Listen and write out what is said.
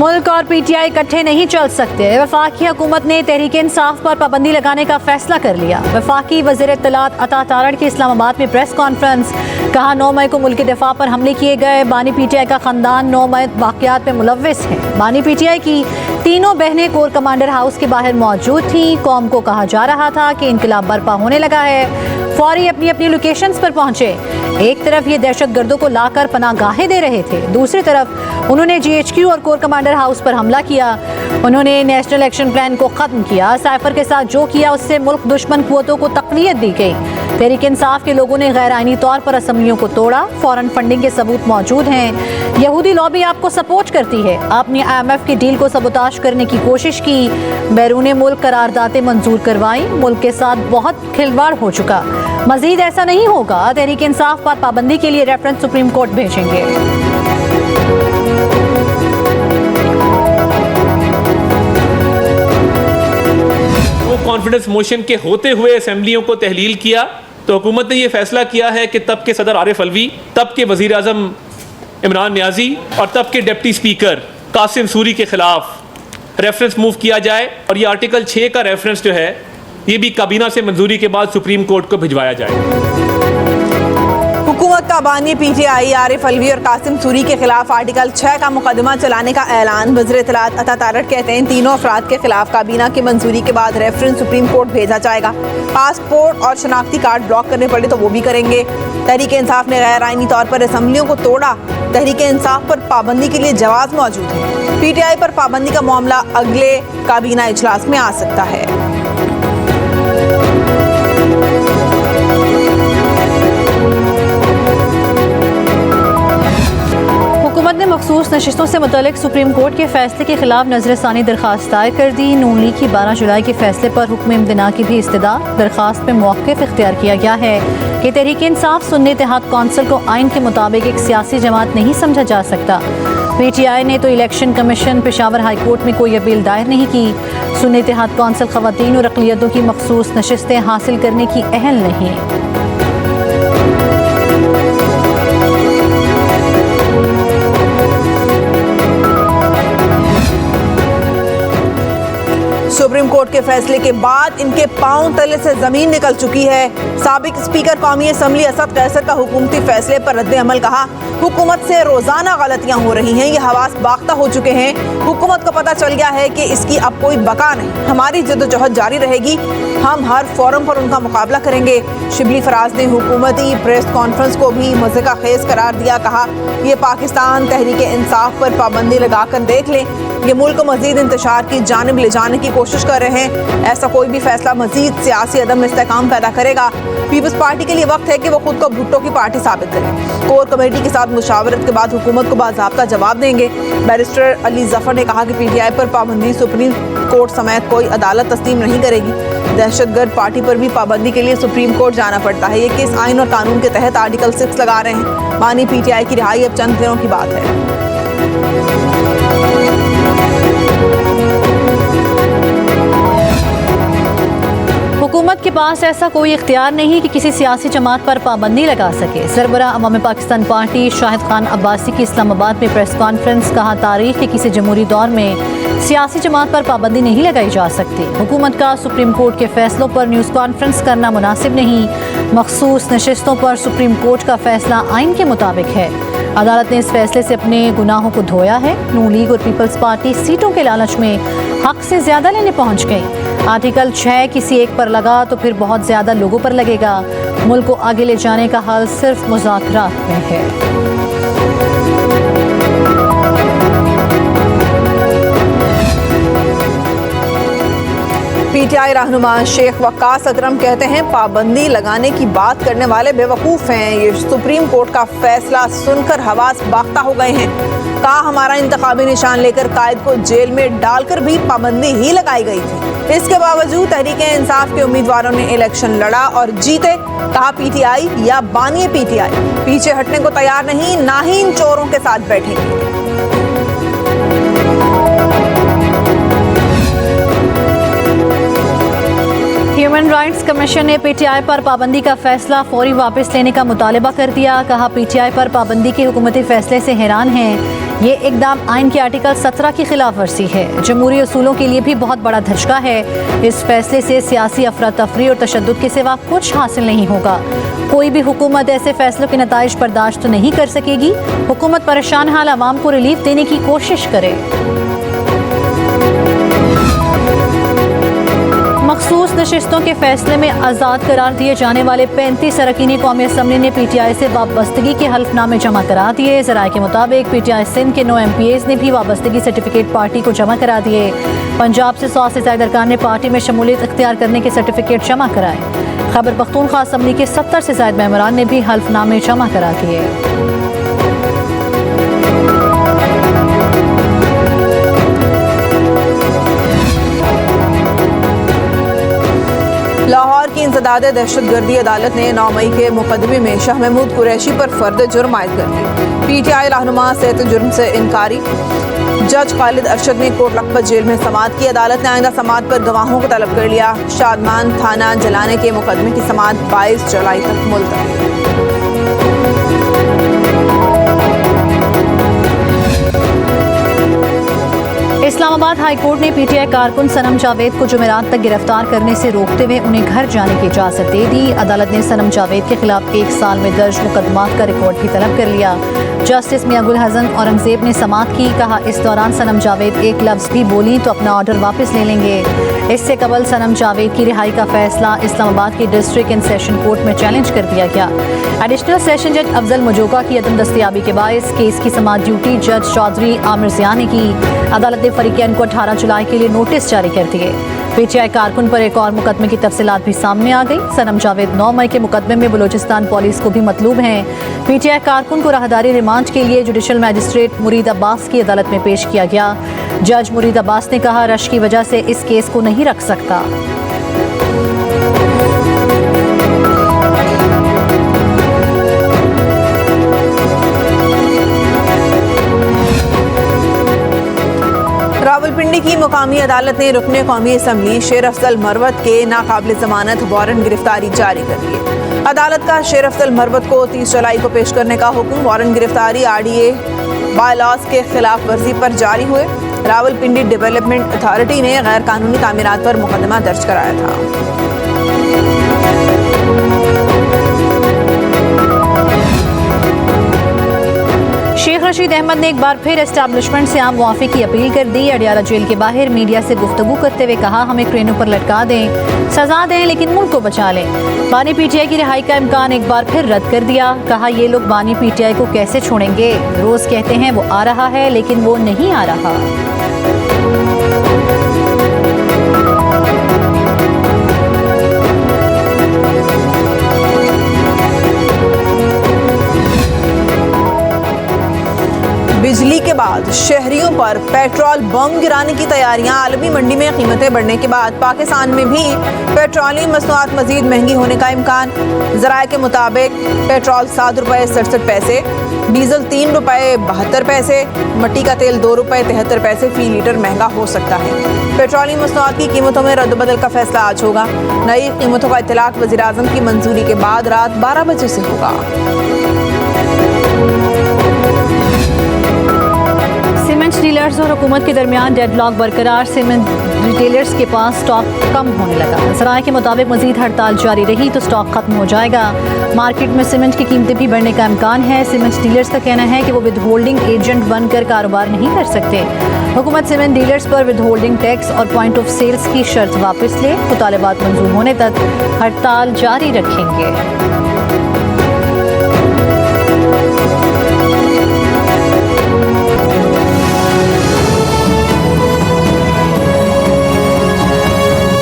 मुल्क और पीटीआई इकट्ठे नहीं चल सकते। वफाकी हुकूमत ने तहरीक इंसाफ पर पाबंदी लगाने का फैसला कर लिया। वफाकी वज़ीर इत्तलात अता तारड़ की इस्लामाबाद में प्रेस कॉन्फ्रेंस। कहा 9 मई को मुल्क के दिफा पर हमले किए गए। बानी पीटीआई का खानदान 9 मई वाक़यात में मुलव्विस है। बानी पीटीआई की तीनों बहनें कोर कमांडर हाउस के बाहर मौजूद थीं। कौम को कहा जा रहा था कि इनकलाब बर्पा होने लगा है। फौरी अपनी अपनी लोकेशंस पर पहुंचे। एक तरफ ये दहशत गर्दों को लाकर पनाहगाहें दे रहे थे, दूसरी तरफ उन्होंने GHQ और कोर कमांडर हाउस पर हमला किया। उन्होंने नेशनल एक्शन प्लान को ख़त्म किया। साइफर के साथ जो किया उससे मुल्क दुश्मन क़ुव्वतों को तक़वियत दी गई। तहरीक इंसाफ के लोगों ने गैर आइनी तौर पर असम्बलियों को तोड़ा। फॉरेन फंडिंग के सबूत मौजूद हैं। यहूदी लॉबी आपको सपोर्ट करती है। आपने IMF की डील को सबोताश करने की कोशिश की। बैरून मुल्क करारदातें मंजूर करवाई। मुल्क के साथ बहुत खिलवाड़ हो चुका। मजीद ऐसा नहीं होगा। तहरीक इंसाफ पर पाबंदी के लिए रेफरेंस सुप्रीम कोर्ट भेजेंगे। कॉन्फिडेंस मोशन के होते हुए असेंबलियों को तहलील किया तो हुकूमत ने यह फैसला किया है कि तब के सदर आरिफ अलवी, तब के वजीर आजम इमरान नियाजी और तब के डिप्टी स्पीकर कासिम सूरी के खिलाफ रेफरेंस मूव किया जाए और ये आर्टिकल 6 का रेफरेंस जो है ये भी काबीना से मंजूरी के बाद सुप्रीम कोर्ट को भिजवाया जाए। हुकूमत का बानी पीटीआई आरिफ अलवी और कासिम सूरी के खिलाफ आर्टिकल 6 का मुकदमा चलाने का ऐलान। वज़ीर इत्तलात अता तारड़ कहते हैं तीनों अफराद के खिलाफ काबीना की मंजूरी के बाद रेफरेंस सुप्रीम कोर्ट भेजा जाएगा। पासपोर्ट और शनाख्ती कार्ड ब्लॉक करने पड़े तो वो भी करेंगे। तहरीक इंसाफ ने गैर आइनी तौर पर असम्बलियों को तोड़ा। तहरीक इंसाफ पर पाबंदी के लिए जवाब मौजूद है। पीटीआई पर पाबंदी का मामला अगले काबीना इजलास में आ सकता है। हुकूमत ने मखसूस नशिस्तों से मुतल्लिक सुप्रीम कोर्ट के फैसले के खिलाफ नजरसानी दरखास्त दायर कर दी। नून लीग की 12 जुलाई के फैसले पर हुक्म इम्तना की भी इस्तदा। दरखास्त में मौक़िफ़ इख्तियार किया गया है कि तहरीक इंसाफ सुन्नी इत्तेहाद कौंसिल को आइन के मुताबिक एक सियासी जमात नहीं समझा जा सकता। पीटीआई ने तो election commission Peshawar high court में कोई अपील दायर नहीं की। सुन्नी इत्तेहाद कौंसिल ख़वातीन और अक़लियतों की मखसूस नशिस्तें हासिल करने की अहल नहीं। सुप्रीम कोर्ट के फैसले के बाद इनके पांव तले से जमीन निकल चुकी है। साबिक स्पीकर कौमी असम्बली असद कैसर का हुकूमती फैसले पर रद्द अमल। कहा हुकूमत से रोजाना गलतियां हो रही हैं। ये हवास बाख्ता हो चुके हैं। हुकूमत को पता चल गया है कि इसकी अब कोई बका नहीं। हमारी जद्दोजहद जारी रहेगी। हम हर फोरम पर उनका मुकाबला करेंगे। शिबली फराज ने हुकूमती प्रेस कॉन्फ्रेंस को भी मज़े का खेज करार दिया। कहा यह पाकिस्तान तहरीक इंसाफ पर पाबंदी लगा कर देख लें। ये मुल्क को मजीद इंतशार की जानिब ले जाने की कोशिश कर रहे हैं। ऐसा कोई भी फैसला मजीद सियासी अदम इस्तेहकाम पैदा करेगा। पीपल्स पार्टी के लिए वक्त है कि वो खुद को भुट्टो की पार्टी साबित करें। कोर कमेटी के साथ मुशावरत के बाद हुकूमत को बाज़ाब्ता जवाब देंगे। बैरिस्टर अली जफर ने कहा कि पीटीआई पर पाबंदी सुप्रीम कोर्ट समेत कोई अदालत तस्लीम नहीं करेगी। दहशतगर्द पार्टी पर भी पाबंदी के लिए सुप्रीम कोर्ट जाना पड़ता है। ये केस आइन और कानून के तहत आर्टिकल 6 लगा रहे हैं। बानी पीटीआई की रिहाई अब चंद दिनों की बात है। हुकूमत के पास ऐसा कोई इख्तियार नहीं कि किसी सियासी जमात पर पाबंदी लगा सके। सरबराह अवाम पाकिस्तान पार्टी शाहिद खान अब्बासी की इस्लामाबाद में प्रेस कॉन्फ्रेंस। कहा तारीख के किसी जमहूरी दौर में सियासी जमात पर पाबंदी नहीं लगाई जा सकती। हुकूमत का सुप्रीम कोर्ट के फैसलों पर न्यूज़ कॉन्फ्रेंस करना मुनासिब नहीं। मखसूस नशिस्तों पर सुप्रीम कोर्ट का फैसला आइन के मुताबिक है। अदालत ने इस फैसले से अपने गुनाहों को धोया है। नून लीग और पीपल्स पार्टी सीटों के लालच में हक से ज़्यादा लेने पहुँच गई। आर्टिकल 6 किसी एक पर लगा तो फिर बहुत ज़्यादा लोगों पर लगेगा। मुल्क को आगे ले जाने का हल सिर्फ मुज़ाकरात में है। पीटीआई रहनुमा शेख वक्कास अकरम कहते हैं पाबंदी लगाने की बात करने वाले बेवकूफ़ हैं। ये सुप्रीम कोर्ट का फैसला सुनकर हवास बाख्ता हो गए हैं। कहा हमारा इंतखाबी निशान लेकर कायद को जेल में डालकर भी पाबंदी ही लगाई गई थी। इसके बावजूद तहरीक इंसाफ के उम्मीदवारों ने इलेक्शन लड़ा और जीते। कहा पीटीआई या बानी पीटीआई पीछे हटने को तैयार नहीं, ना ही इन चोरों के साथ बैठेंगे। ह्यूमन राइट्स कमीशन ने पीटीआई पर पाबंदी का फैसला फौरी वापस लेने का मुतालबा कर दिया। कहा पीटीआई पर पाबंदी के हुकूमती फैसले से हैरान हैं। ये इकदाम आइन के आर्टिकल 17 की खिलाफ वर्जी है। जमहूरी असूलों के लिए भी बहुत बड़ा धचका है। इस फैसले से सियासी अफरा तफरी और तशद्दुद के सिवा कुछ हासिल नहीं होगा। कोई भी हुकूमत ऐसे फैसलों के नताइज बर्दाश्त तो नहीं कर सकेगी। हुकूमत परेशान हाल आवाम को रिलीफ देने की कोशिश करे। मखसूस नशिस्तों के फैसले में आज़ाद करार दिए जाने वाले 35 अरकान कौमी असम्बली ने PTI से वाबस्तगी के हल्फनामे जमा करा दिए। ज़राए के मुताबिक PTI सिंध के 9 MPAs ने भी वाबस्तगी सर्टिफिकेट पार्टी को जमा करा दिए। पंजाब से 100 से ज़्यादा अरकान ने पार्टी में शमूलियत इख्तियार करने के सर्टिफिकेट जमा कराए। खैबर पख्तूनख्वा असम्बली के 70 से ज़्यादा मेंबरान ने भी हल्फनामे जमा करा दिए। लाहौर की इंसदाद दहशतगर्दी अदालत ने 9 मई के मुकदमे में शाह महमूद कुरैशी पर फर्द जुर्म आयद कर दी। PTI रहनुमा सेहत जुर्म से इनकारी। जज खालिद अरशद ने कोट लखपत जेल में समाअत की। अदालत ने आइंदा समाअत पर गवाहों को तलब कर लिया। शादमान थाना जलाने के मुकदमे की समाअत 22 जुलाई तक मुलतवी। इस्लामाबाद हाई कोर्ट ने PTI कारकुन सनम जावेद को जुमेरात तक गिरफ्तार करने से रोकते हुए उन्हें घर जाने की इजाज़त दे दी। अदालत ने सनम जावेद के खिलाफ 1 साल में दर्ज मुकदमात का रिकॉर्ड भी तलब कर लिया। जस्टिस मियां गुल हसन औरंगजेब ने समाअत की। कहा, इस दौरान सनम जावेद एक लफ्ज़ भी बोली तो अपना ऑर्डर वापस ले लेंगे। इससे कबल सनम जावेद की रिहाई का फैसला इस्लामाबाद के डिस्ट्रिक्ट एंड सेशन कोर्ट में चैलेंज कर दिया गया। एडिशनल सेशन जज अफजल मजोका की अदम दस्तयाबी के बायस केस की समाअत ड्यूटी जज चौधरी आमिर ज़िया ने की। अदालत ने फरीकैन को 18 जुलाई के लिए नोटिस जारी कर दिए। PTI कारकुन पर एक और मुकदमे की तफसीलात भी सामने आ गई। सनम जावेद 9 मई के मुकदमे में बलूचिस्तान पुलिस को भी मतलूब हैं। PTI कारकुन को राहदारी रिमांड के लिए जुडिशल मैजिस्ट्रेट मुरीद अब्बास की अदालत में पेश किया गया। जज मुरीद अब्बास ने कहा, रश की वजह से इस केस को नहीं रख सकता। रावलपिंडी की मुकामी अदालत ने रुकने कौमी असम्बली शेर अफजल मरवत के नाकाबिल जमानत वारंट गिरफ्तारी जारी कर दी है। अदालत का शेर अफजल मरवत को 30 जुलाई को पेश करने का हुक्म वारंट गिरफ्तारी RDA बायलॉज के खिलाफ वर्जी पर जारी हुए। रावलपिंडी डेवलपमेंट अथॉरिटी ने गैर कानूनी तामीरात पर मुकदमा दर्ज कराया था। शेख रशीद अहमद ने एक बार फिर एस्टैब्लिशमेंट से आम मुआफ़ी की अपील कर दी। अडियाला जेल के बाहर मीडिया से गुफ्तगू करते हुए कहा, हमें क्रेनों पर लटका दें, सजा दें, लेकिन मुल्क को बचा लें। बानी PTI की रिहाई का इम्कान एक बार फिर रद्द कर दिया। कहा, ये लोग बानी PTI को कैसे छोड़ेंगे? रोज़ कहते हैं वो आ रहा है, लेकिन वो नहीं आ रहा। बिजली के बाद शहरियों पर पेट्रोल बम गिराने की तैयारियां। आलमी मंडी में कीमतें बढ़ने के बाद पाकिस्तान में भी पेट्रोलियम मसनूआत मजीद महंगी होने का इम्कान। ज़राए के मुताबिक पेट्रोल 7 रुपये 67 पैसे, डीजल 3 रुपये 72 पैसे, मट्टी का तेल 2 रुपये 73 पैसे फी लीटर महंगा हो सकता है। पेट्रोलियम मसनूआत की कीमतों में रद्द-बदल का फैसला आज होगा। नई कीमतों का इत्तलाक वज़ीर आज़म की मंजूरी के बाद रात 12 बजे से होगा। सीमेंट डीलर्स और हुकूमत के दरमियान डेडलॉक बरकरार। सीमेंट रिटेलर्स के पास स्टॉक कम होने लगा। ज़राए के मुताबिक मजीद हड़ताल जारी रही तो स्टॉक खत्म हो जाएगा। मार्केट में सीमेंट की कीमतें भी बढ़ने का इम्कान है। सीमेंट डीलर्स का कहना है कि वो विद होल्डिंग एजेंट बनकर कारोबार नहीं कर सकते। हुकूमत सीमेंट डीलर्स पर विद होल्डिंग टैक्स और पॉइंट ऑफ सेल्स की शर्त वापस ले। मुतालबात मंजूर होने तक हड़ताल जारी रखेंगे।